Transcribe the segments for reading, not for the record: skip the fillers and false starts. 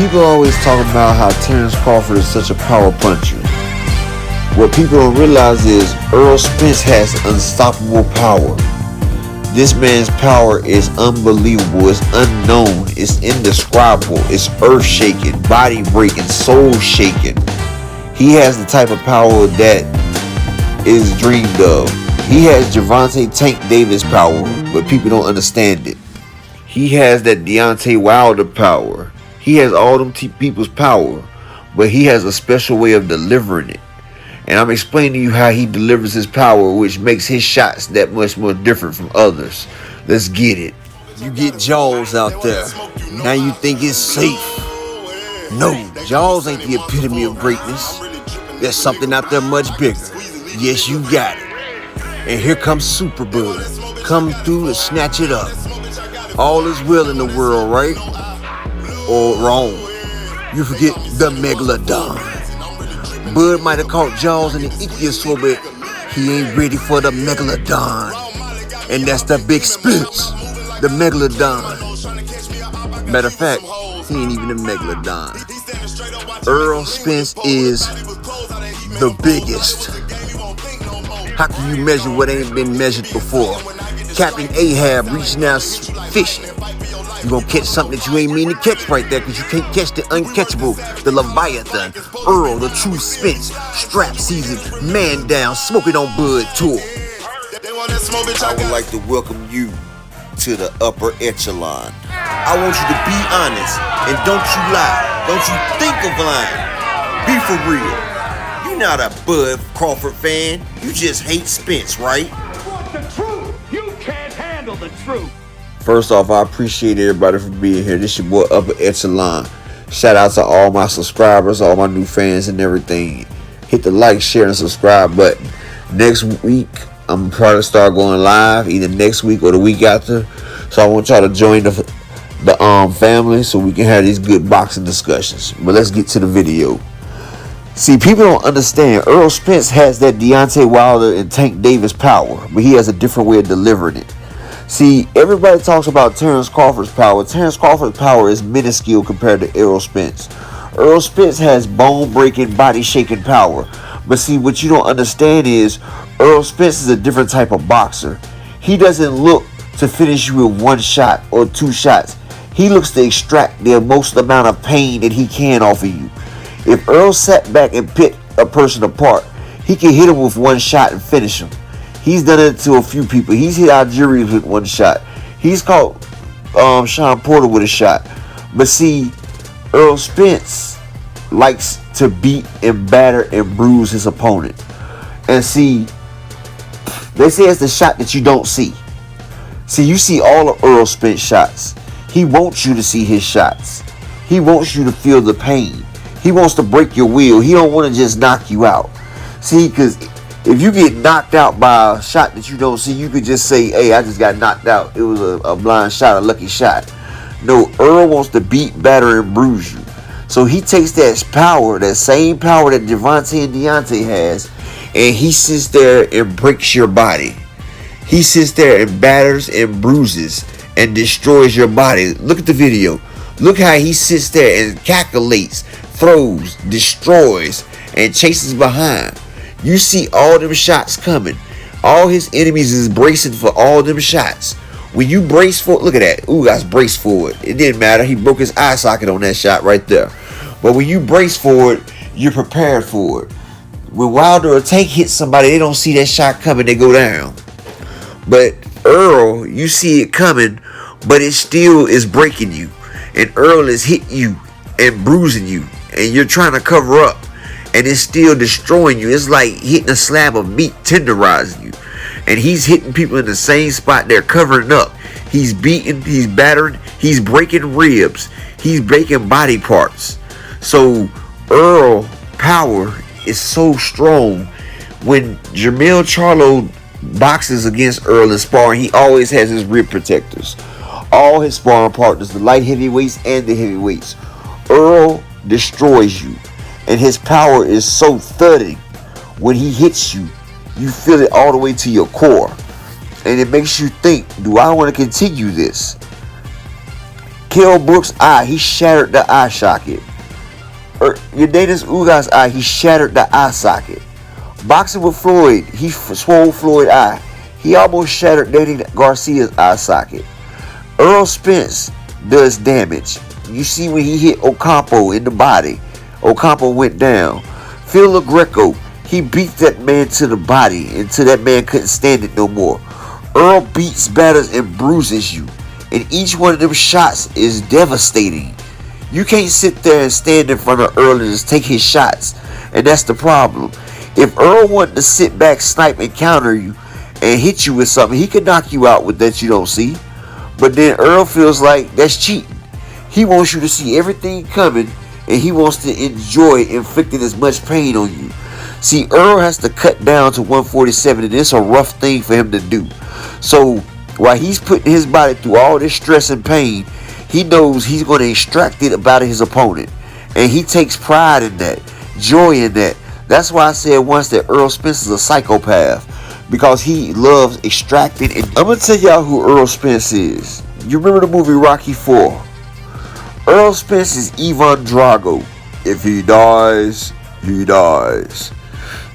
People always talk about how Terrence Crawford is such a power puncher. What people don't realize is Errol Spence has unstoppable power. This man's power is unbelievable, it's unknown, it's indescribable, it's earth-shaking, body-breaking, soul-shaking. He has the type of power that is dreamed of. He has Gervonta Tank Davis power, but people don't understand it. He has that Deontay Wilder power. He has all them people's power, but he has a special way of delivering it. And I'm explaining to you how he delivers his power, which makes his shots that much more different from others. Let's get it. You get Jaws out there. Now you think it's safe. No, Jaws ain't the epitome of greatness. There's something out there much bigger. Yes, you got it. And here comes Superbud. Come through and snatch it up. All is well in the world, right? Or wrong. You forget the Megalodon. Bud might have caught Jaws in the ichthyosaur, but he ain't ready for the Megalodon. And that's the big Spence, the Megalodon. Matter of fact, he ain't even a Megalodon. Errol Spence is the biggest. How can you measure what ain't been measured before? Captain Ahab reaching out fishing. You gonna catch something that you ain't mean to catch right there, because you can't catch the uncatchable, the Leviathan. Errol, the true Spence, strap season, man down, smoking on Bud tour. I would like to welcome you to the upper echelon. I want you to be honest, and don't you lie. Don't you think of lying. Be for real. You're not a Bud Crawford fan. You just hate Spence, right? Want the truth? You can't handle the truth. First off, I appreciate everybody for being here. This your boy Upper Echelon. Shout out to all my subscribers, all my new fans and everything. Hit the like, share, and subscribe button. Next week, I'm probably start going live either next week or the week after. So I want y'all to join the family so we can have these good boxing discussions. But let's get to the video. See, people don't understand. Errol Spence has that Deontay Wilder and Tank Davis power, but he has a different way of delivering it. See, everybody talks about Terrence Crawford's power. Terrence Crawford's power is minuscule compared to Errol Spence. Errol Spence has bone-breaking, body-shaking power. But see, what you don't understand is Errol Spence is a different type of boxer. He doesn't look to finish you with one shot or two shots. He looks to extract the most amount of pain that he can off of you. If Errol sat back and picked a person apart, he can hit him with one shot and finish him. He's done it to a few people. He's hit Algerians with one shot. He's caught Sean Porter with a shot. But see, Errol Spence likes to beat and batter and bruise his opponent. And see, they say it's the shot that you don't see. See, you see all of Errol Spence shots. He wants you to see his shots. He wants you to feel the pain. He wants to break your will. He don't want to just knock you out. See, because if you get knocked out by a shot that you don't see, you could just say, hey, I just got knocked out. It was a blind shot, a lucky shot. No, Errol wants to beat, batter, and bruise you. So he takes that power, that same power that Gervonta and Deontay has, and he sits there and breaks your body. He sits there and batters and bruises and destroys your body. Look at the video. Look how he sits there and calculates, throws, destroys, and chases behind. You see all them shots coming. All his enemies is bracing for all them shots. When you brace for it, look at that. Ooh, I was braced for it. It didn't matter. He broke his eye socket on that shot right there. But when you brace for it, you're prepared for it. When Wilder or Tank hit somebody, they don't see that shot coming. They go down. But Errol, you see it coming, but it still is breaking you. And Errol is hitting you and bruising you. And you're trying to cover up. And it's still destroying you. It's like hitting a slab of meat, tenderizing you. And he's hitting people in the same spot. They're covering up. He's beating, he's battering, he's breaking ribs. He's breaking body parts. So Errol power is so strong. When Jermell Charlo boxes against Errol in sparring, he always has his rib protectors. All his sparring partners, the light heavyweights and the heavyweights. Errol destroys you. And his power is so thudding. When he hits you, you feel it all the way to your core. And it makes you think, do I want to continue this? Kell Brook's eye, he shattered the eye socket. Yordenis Ugas' eye, he shattered the eye socket. Boxing with Floyd, he swole Floyd's eye. He almost shattered Danny Garcia's eye socket. Errol Spence does damage. You see when he hit Ocampo in the body, Ocampo went down. Phil LaGreco, he beat that man to the body until that man couldn't stand it no more. Earl beats, batters, and bruises you. And each one of them shots is devastating. You can't sit there and stand in front of Earl and just take his shots. And that's the problem. If Earl wanted to sit back, snipe, and counter you and hit you with something, he could knock you out with that you don't see. But then Earl feels like that's cheating. He wants you to see everything coming, and he wants to enjoy inflicting as much pain on you. See, Earl has to cut down to 147, and it's a rough thing for him to do. So while he's putting his body through all this stress and pain, he knows he's going to extract it out of his opponent. And he takes pride in that, joy in that. That's why I said once that Errol Spence is a psychopath, because he loves extracting. And I'm going to tell y'all who Errol Spence is. You remember the movie Rocky IV? Errol Spence is Ivan Drago. If he dies, he dies.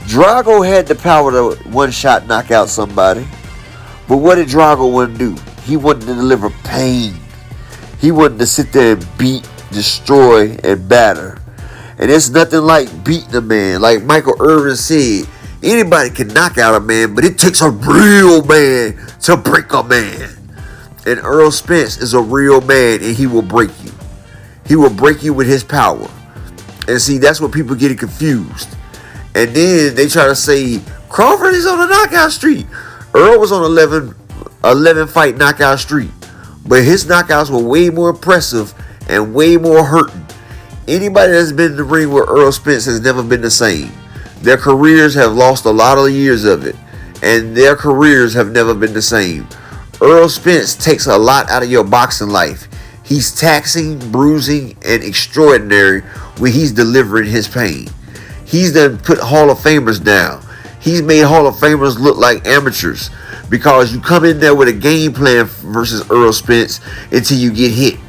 Drago had the power to one-shot knock out somebody. But what did Drago want to do? He wanted to deliver pain. He wanted to sit there and beat, destroy, and batter. And it's nothing like beating a man. Like Michael Irvin said, anybody can knock out a man, but it takes a real man to break a man. And Errol Spence is a real man, and he will break you. He will break you with his power. And see, that's what people get confused. And then they try to say, Crawford is on a knockout streak. Earl was on 11 fight knockout streak. But his knockouts were way more impressive and way more hurting. Anybody that's been in the ring with Errol Spence has never been the same. Their careers have lost a lot of years of it. And their careers have never been the same. Errol Spence takes a lot out of your boxing life. He's taxing, bruising, and extraordinary when he's delivering his pain. He's done put Hall of Famers down. He's made Hall of Famers look like amateurs because you come in there with a game plan versus Errol Spence until you get hit,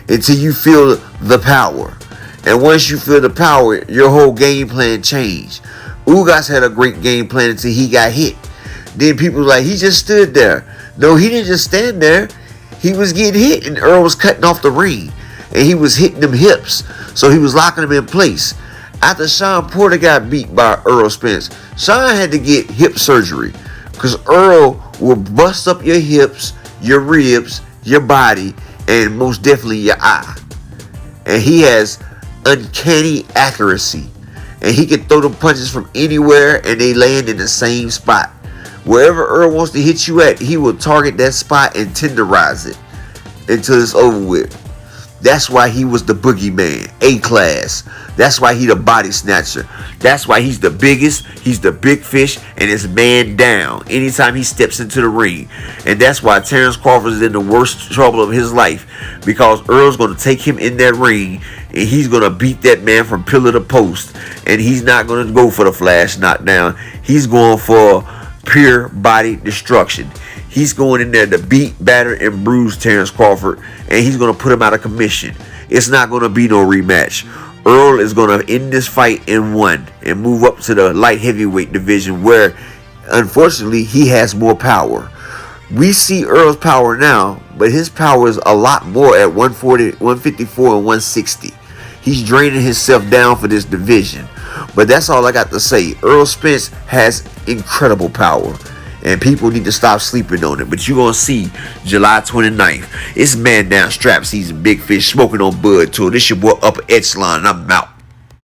until you feel the power. And once you feel the power, your whole game plan changed. Ugas had a great game plan until he got hit. Then people were like, he just stood there. No, he didn't just stand there. He was getting hit, and Earl was cutting off the ring, and he was hitting them hips, so he was locking them in place. After Sean Porter got beat by Errol Spence, Sean had to get hip surgery because Earl will bust up your hips, your ribs, your body, and most definitely your eye. And he has uncanny accuracy, and he can throw them punches from anywhere, and they land in the same spot. Wherever Earl wants to hit you at, he will target that spot and tenderize it until it's over with. That's why he was the boogeyman, A-class. That's why he the body snatcher. That's why he's the biggest, he's the big fish, and it's man down anytime he steps into the ring. And that's why Terrence Crawford is in the worst trouble of his life, because Earl's going to take him in that ring, and he's going to beat that man from pillar to post. And he's not going to go for the flash knockdown. He's going for pure body destruction. He's going in there to beat, batter, and bruise Terrence Crawford, and he's going to put him out of commission. It's not going to be no rematch. Earl is going to end this fight in one and move up to the light heavyweight division where, unfortunately, he has more power. We see Earl's power now, but his power is a lot more at 140, 154, and 160. He's draining himself down for this division. But that's all I got to say. Errol Spence has incredible power, and people need to stop sleeping on it. But you're going to see July 29th. It's man down strap season. Big Fish smoking on Bud Tour. This your boy Upper Echelon, and I'm out.